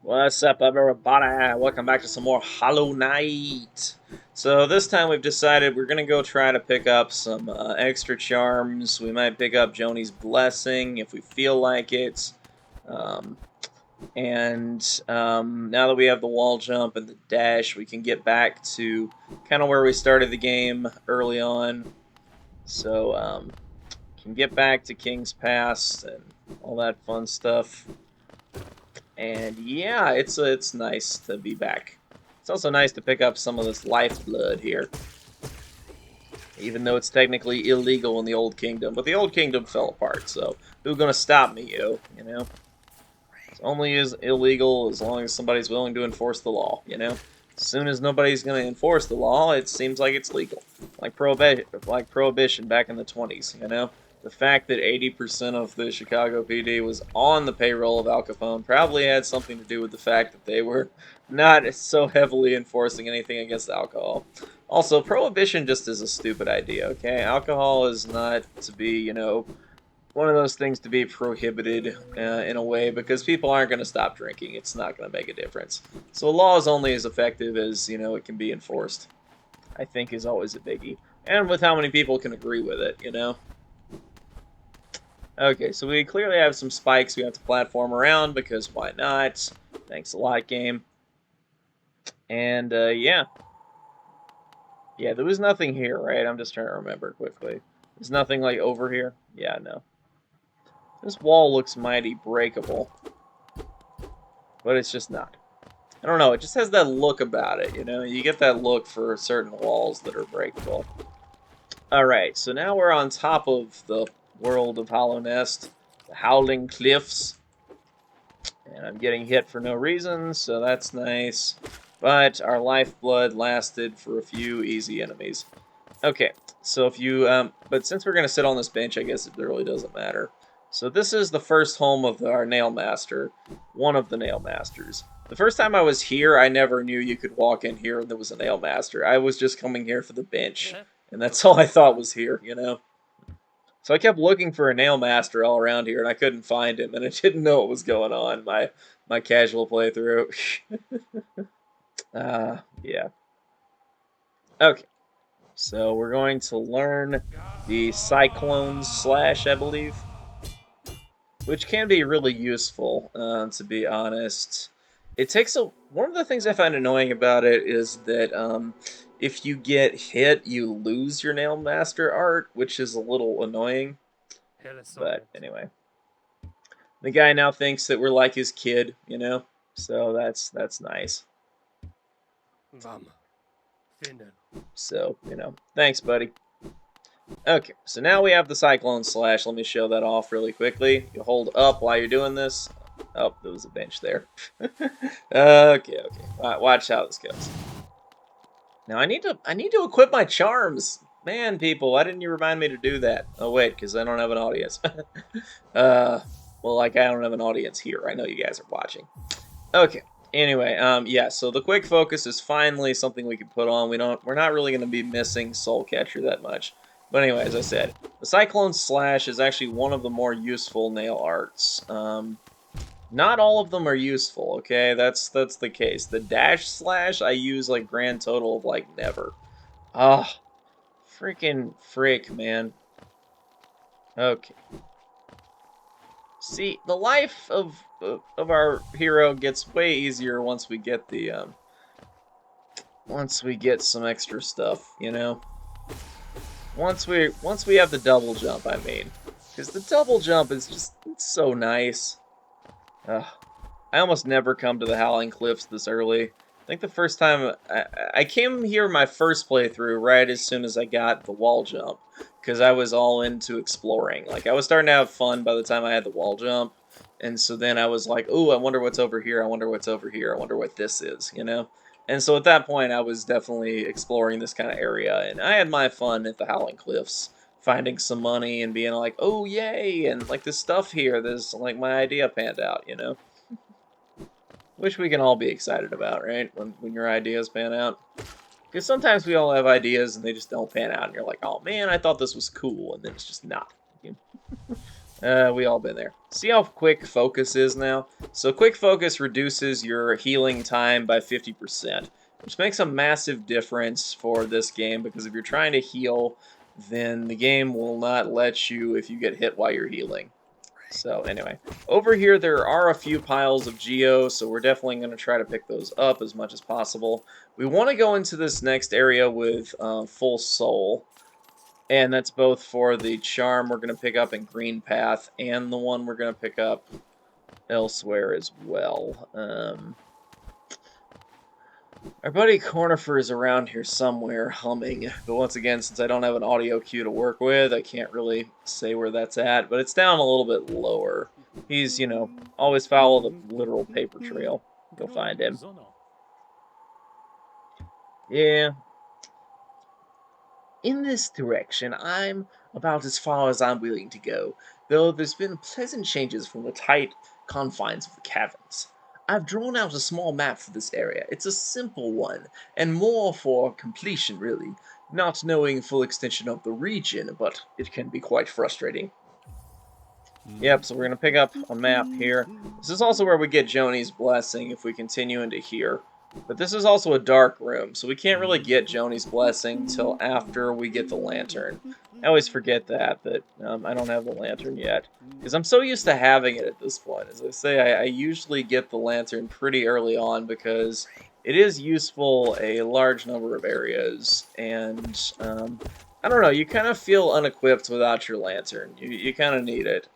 What's up, everybody? Welcome back to some more Hollow Knight. So this time we've decided we're gonna go try to pick up some extra charms. We might pick up Joni's Blessing if we feel like it. Um, and now that we have the wall jump and the dash, we can get back to kind of where we started the game early on. So can get back to King's Pass and all that fun stuff. And yeah, it's nice to be back. It's also nice to pick up some of this lifeblood here, even though it's technically illegal in the Old Kingdom. But the Old Kingdom fell apart, so who's gonna stop me, yo? You know, it's only is illegal as long as somebody's willing to enforce the law. You know, as soon as nobody's gonna enforce the law, it seems like it's legal, like prohibition back in the 20s. You know. The fact that 80% of the Chicago PD was on the payroll of Al Capone probably had something to do with the fact that they were not so heavily enforcing anything against alcohol. Also, prohibition just is a stupid idea, okay? Alcohol is not to be, one of those things to be prohibited in a way because people aren't going to stop drinking. It's not going to make a difference. So a law is only as effective as, it can be enforced, I think is always a biggie. And with how many people can agree with it, you know? Okay, so we clearly have some spikes we have to platform around because why not? Thanks a lot, game. And yeah. Yeah, there was nothing here, right? I'm just trying to remember quickly. There's nothing like over here? Yeah, no. This wall looks mighty breakable, but it's just not. I don't know, it just has that look about it, you know? You get that look for certain walls that are breakable. Alright, so now we're on top of the world of Hallownest, the Howling Cliffs. And I'm getting hit for no reason, so that's nice. But our lifeblood lasted for a few easy enemies. Okay, so if you, but since we're going to sit on this bench, I guess it really doesn't matter. So this is the first home of our Nail Master, one of the Nail Masters. The first time I was here, I never knew you could walk in here and there was a Nail Master. I was just coming here for the bench, and that's all I thought was here, you know? So I kept looking for a nail master all around here, and I couldn't find him, and I didn't know what was going on. My casual playthrough. Yeah. Okay. So we're going to learn the Cyclone Slash, I believe, which can be really useful, to be honest. It takes a one of the things I find annoying about it is that if you get hit, you lose your Nail Master art, which is a little annoying. But anyway. The guy now thinks that we're like his kid, you know? So that's nice. So, thanks, buddy. Okay, so now we have the Cyclone Slash. Let me show that off really quickly. You hold up while you're doing this. Oh, there was a bench there. Okay. Watch how this goes. Now I need to equip my charms. Man, people, why didn't you remind me to do that? Oh wait, because I don't have an audience. Well, like I don't have an audience here. I know you guys are watching. Okay. Anyway, yeah. So the quick focus is finally something we can put on. We're not really going to be missing Soul Catcher that much. But anyway, as I said, the Cyclone Slash is actually one of the more useful nail arts. Not all of them are useful. Okay, that's the case. The Dash Slash I use like grand total of like never. Ah, freaking frick, man. Okay. See, the life of our hero gets way easier once we get the once we get some extra stuff, you know. Once we have the double jump, I mean, because the double jump is just it's so nice. Ugh. I almost never come to the Howling Cliffs this early. I think the first time I came here my first playthrough right as soon as I got the wall jump because I was all into exploring. Like I was starting to have fun by the time I had the wall jump. And so then I was like, "Ooh, I wonder what's over here. I wonder what's over here. I wonder what this is," you know? And so at that point I was definitely exploring this kind of area and I had my fun at the Howling Cliffs, finding some money and being like, "Oh, yay." And like this stuff here, this like my idea panned out, you know? Which we can all be excited about, right? When your ideas pan out. Because sometimes we all have ideas and they just don't pan out, and you're like, oh man, I thought this was cool, and then it's just not. We all been there. See how quick focus is now? So quick focus reduces your healing time by 50%, which makes a massive difference for this game, because if you're trying to heal, then the game will not let you if you get hit while you're healing. So anyway, over here there are a few piles of Geo, so we're definitely going to try to pick those up as much as possible. We want to go into this next area with full soul. And that's both for the charm we're going to pick up in Green Path and the one we're going to pick up elsewhere as well. Our buddy Cornifer is around here somewhere humming, but once again, since I don't have an audio cue to work with, I can't really say where that's at, but it's down a little bit lower. He's, you know, always follow the literal paper trail. Go find him. Yeah. In this direction, I'm about as far as I'm willing to go, though there's been pleasant changes from the tight confines of the caverns. I've drawn out a small map for this area. It's a simple one, and more for completion, really. Not knowing full extension of the region, but it can be quite frustrating. Yep, so we're going to pick up a map here. This is also where we get Joni's blessing if we continue into here. But this is also a dark room, so we can't really get Joni's blessing until after we get the lantern. I always forget that I don't have the lantern yet, because I'm so used to having it at this point. As I say, I usually get the lantern pretty early on because it is useful a large number of areas, and I don't know, you kind of feel unequipped without your lantern. You kind of need it.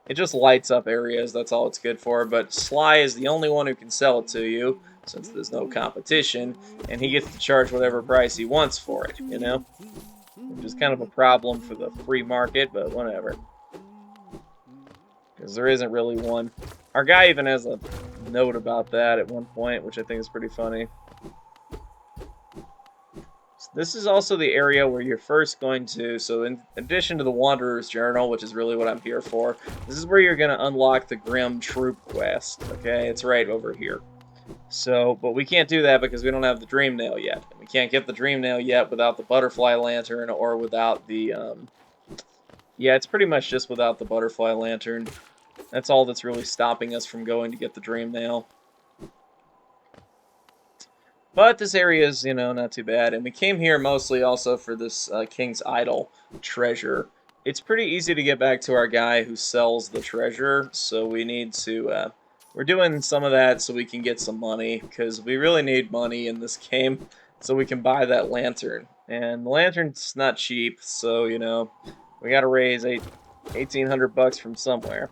It just lights up areas, that's all it's good for, but Sly is the only one who can sell it to you, since there's no competition, and he gets to charge whatever price he wants for it, you know? Which is kind of a problem for the free market, but whatever. Because there isn't really one. Our guy even has a note about that at one point, which I think is pretty funny. So this is also the area where you're first going to, so in addition to the Wanderer's Journal, which is really what I'm here for, this is where you're going to unlock the Grim Troop quest, okay? It's right over here. So, but we can't do that because we don't have the Dream Nail yet. We can't get the Dream Nail yet without the Butterfly Lantern or without the, yeah, it's pretty much just without the Butterfly Lantern. That's all that's really stopping us from going to get the Dream Nail. But this area is, you know, not too bad. And we came here mostly also for this King's Idol treasure. It's pretty easy to get back to our guy who sells the treasure, so we need to, we're doing some of that so we can get some money, because we really need money in this game so we can buy that lantern. And the lantern's not cheap, so, you know, we gotta raise 1,800 bucks from somewhere.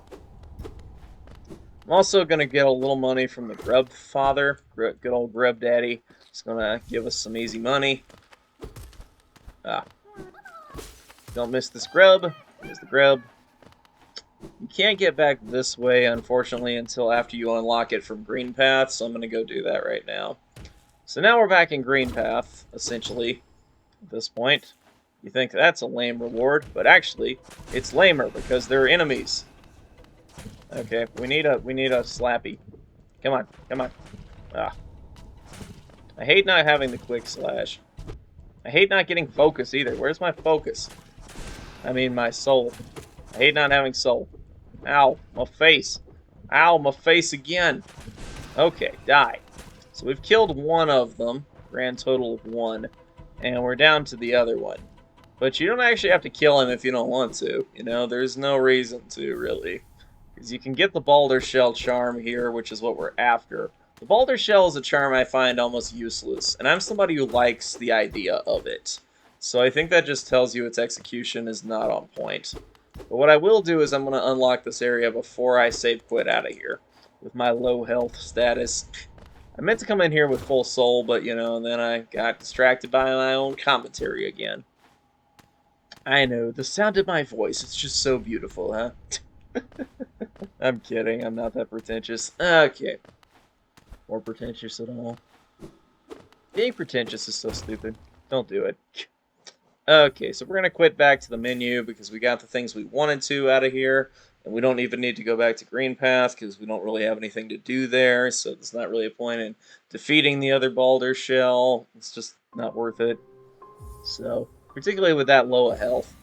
I'm also gonna get a little money from the Grub Father, good old Grub Daddy. He's gonna give us some easy money. Don't miss this grub. Here's the grub. You can't get back this way, unfortunately, until after you unlock it from Green Path, so I'm going to go do that right now. So now we're back in Green Path, essentially, at this point. You think that's a lame reward, but actually, it's lamer, because they're enemies. Okay, we need a slappy. Come on, come on. I hate not having the quick slash. I hate not getting focus either. Where's my focus? I mean, my soul. I hate not having soul. Ow, my face. Ow, my face again. Okay, die. So we've killed one of them, grand total of 1, and we're down to the other one. But you don't actually have to kill him if you don't want to. You know, there's no reason to, really. Because you can get the Balder Shell charm here, which is what we're after. The Balder Shell is a charm I find almost useless, and I'm somebody who likes the idea of it. So I think that just tells you its execution is not on point. But what I will do is I'm going to unlock this area before I save quit out of here. With my low health status. I meant to come in here with full soul, but, you know, then I got distracted by my own commentary again. I know, the sound of my voice, it's just so beautiful, huh? I'm kidding, I'm not that pretentious. Okay. Or pretentious at all. Being pretentious is so stupid. Don't do it. Okay, so we're going to quit back to the menu because we got the things we wanted to out of here. And we don't even need to go back to Green Path because we don't really have anything to do there. So there's not really a point in defeating the other Balder Shell. It's just not worth it. So, particularly with that low of health.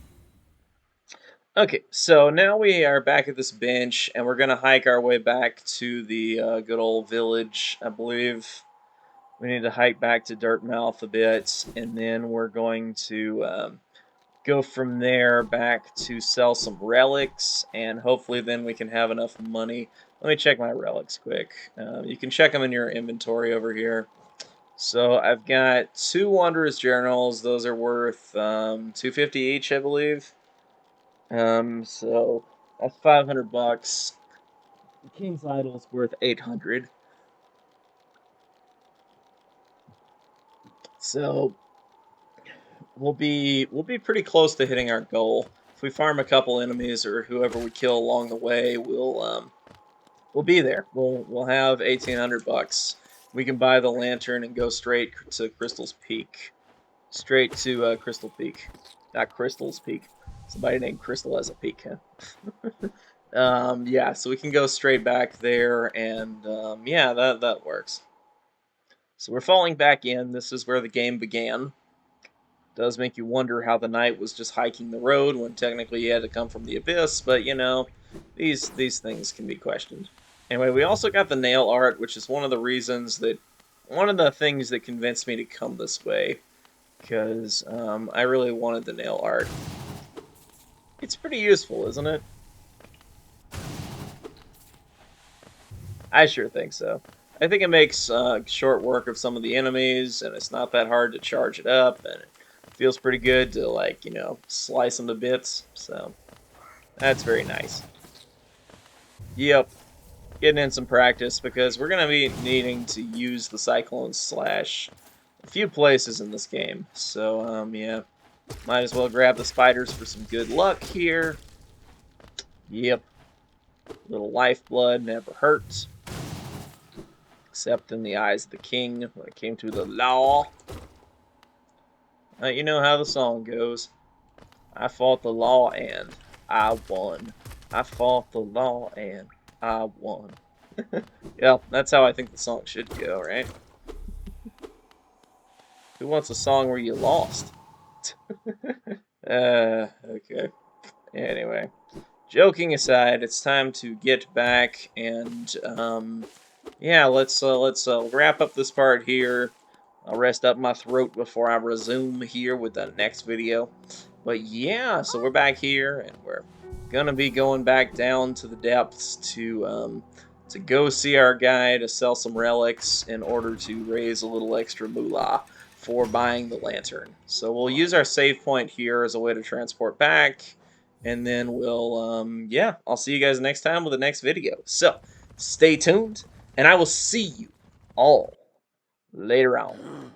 Okay, so now we are back at this bench, and we're gonna hike our way back to the good old village. I believe we need to hike back to Dirtmouth a bit, and then we're going to go from there back to sell some relics, and hopefully then we can have enough money. Let me check my relics quick. You can check them in your inventory over here. So I've got 2 Wanderer's Journals. Those are worth 250 each, I believe. So that's 500 bucks. The King's Idol's worth 800. So we'll be pretty close to hitting our goal. If we farm a couple enemies or whoever we kill along the way, we'll be there. We'll have 1,800 bucks. We can buy the lantern and go straight to Crystal's Peak. Straight to Crystal Peak. Not Crystal's Peak. Somebody named Crystal has a peak, huh? Yeah, so we can go straight back there, and yeah, that works. So we're falling back in. This is where the game began. Does make you wonder how the knight was just hiking the road when technically he had to come from the abyss, but you know, these things can be questioned. Anyway, we also got the nail art, which is one of the things that convinced me to come this way, because I really wanted the nail art. It's pretty useful, isn't it? I sure think so. I think it makes short work of some of the enemies, and it's not that hard to charge it up, and it feels pretty good to, like, slice them to bits, so that's very nice. Yep, getting in some practice, because we're going to be needing to use the Cyclone Slash a few places in this game, so, yeah, might as well grab the spiders for some good luck here. Yep, little lifeblood never hurts. Except in the eyes of the king when it came to the law. You know how the song goes. I fought the law and I won. I fought the law and I won. Yeah, that's how I think the song should go, right? Who wants a song where you lost? Okay. Anyway, joking aside, it's time to get back and yeah, let's wrap up this part here. I'll rest up my throat before I resume here with the next video. But yeah, so we're back here, and we're gonna be going back down to the depths to go see our guy to sell some relics in order to raise a little extra moolah for buying the lantern. So we'll use our save point here as a way to transport back, and then we'll yeah, I'll see you guys next time with the next video. So stay tuned, and I will see you all later on.